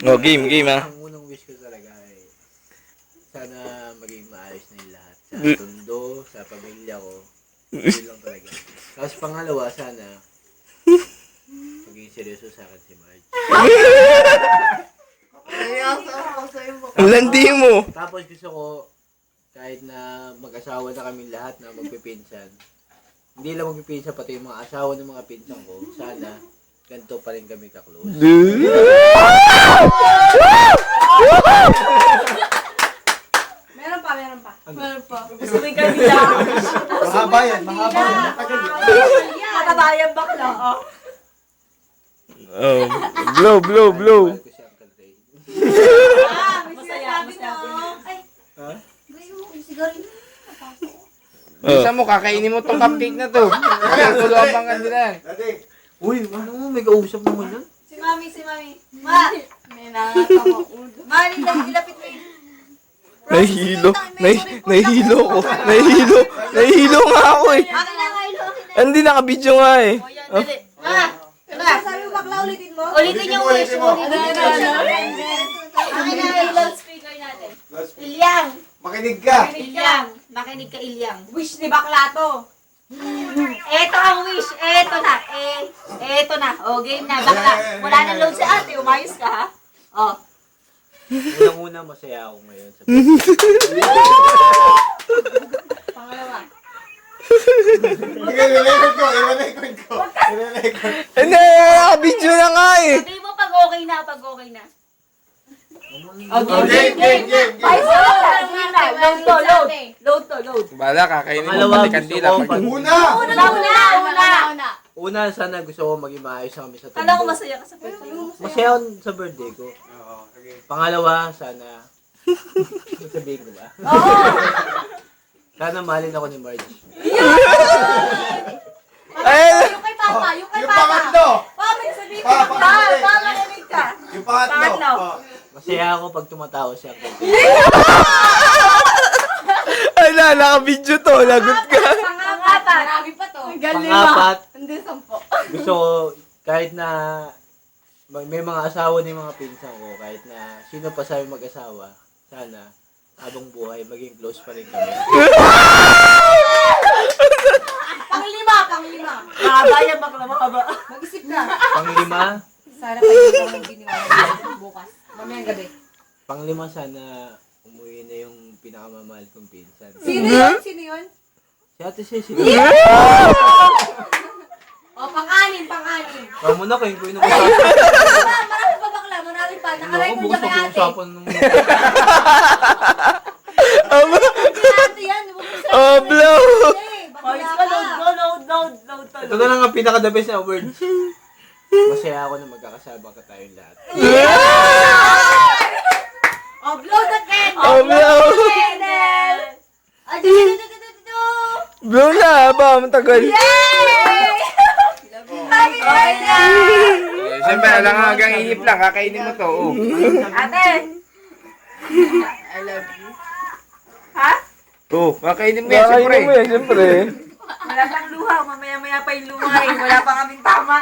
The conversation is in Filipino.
Oh, game ha. Ang unang wish ko talaga ay sana maging maayos na yung lahat. Sa tondo, sa pamilya ko. Yun lang talaga. Tapos pangalawa, sana maging seryoso sa akin si Marge. Ang landi mo. Tapos gusto ko, kahit na mag-asawa na kami lahat na magpipinsan, hindi lang magpipinsan, pati yung mga asawa ng mga pinsan ko, sana ganito pa rin kami ka-close. Meron pa. Meron pa. Gusto mo yung kabila. Mahaba yan, mahaba. Matabayan bakla. Oh. Oh, blow. Mahal ko si Uncle Ray. Masaya. Ay, Ha? gusto mo yung sigarilyo. Bisa mo, kakainin mo tong cupcake na to. Kaya tulungan pang kandilan. Uy, ano? May kausap naman yan. Si Mami. Ma! May nakakama ulo. Ma, ilapit mo yun. Nahihilo ko. Nahihilo nga ako eh. Akin na nga, ilo. Hindi, nakabidyo nga eh. O yan, dali. Ma! Sabi mo bakla, ulitin mo? Ulitin yung wish mo. Akin na nga, ilo. Loudspeaker natin. Ilyang. Makinig ka. Ilyang. Makinig ka, Ilyang. Wish ni bakla to. Eto ang wish. Eto na. Eto na. O, game na. Bakla. Wala na load si ate. Umayos ka, ha? O. Unang-una, masaya ako ngayon. Sa Pangalawa. Irerecord ko. Hindi, nakabidyo na nga eh. Sabi mo pag okay na. Game. Ay, Load to. Bala, kakainin mo Pangalawa, pati gusto kandila. ko pag... Una. Una, sana gusto ko maging maayos na kami sa tondo. Kala ko masaya ka sa birthday. Masaya ako sa birthday ko. Pangalawa, sana... Sabihin ko ba? Sana mahalin ako ni Marge. Ay, Yung kay Papa. Yung pangatlo. Papa, sabihin ko. Makinig ka. Yung pangatlo. Pangatlo. Masaya ako pag tumatawa siya. ala, nakabidyo to. Lagot ka. Pangapat. Marami pa to. Pangapat, Hindi, 10. gusto ko kahit na may mga asawa ni mga pinsan ko, kahit na sino pa sa mag-asawa, sana habang buhay maging close pa rin kami. Panglima. Mahaba yan, bakla mahaba. Mag-isip na. Panglima, Sana pa yung ikaw magdiniwala bukas. Mamayang gabi. panglima sana umuwi na yung pinakamamahal kong pinsan. Sino yun? Si Ate Cecil. O, pang-anim. Kamu na kayo ko yung usapan. Marami pa bakla. Marami pa. Ako, Nakarecord bukas na kay ate. pag-uusapan nung... Kay ate yan. Oh, blow. Ayos ka, load to. Ito na lang ang pinaka-the best na word. Masaya ako na magkakasama ka tayong lahat. O, blow the candle. Oh, blow. Ay, dito. Blow na ba? Matagal. Happy birthday! Siyempre, alam nga hanggang ihip lang. Kakainin mo to. Oh. Ate. I love you. Ha? Oh, kakainin mo yan, siyempre. Kakainin mo yan, siyempre. Wala pang luha. Mamaya-maya pa yung luha eh. Wala pa kaming tama.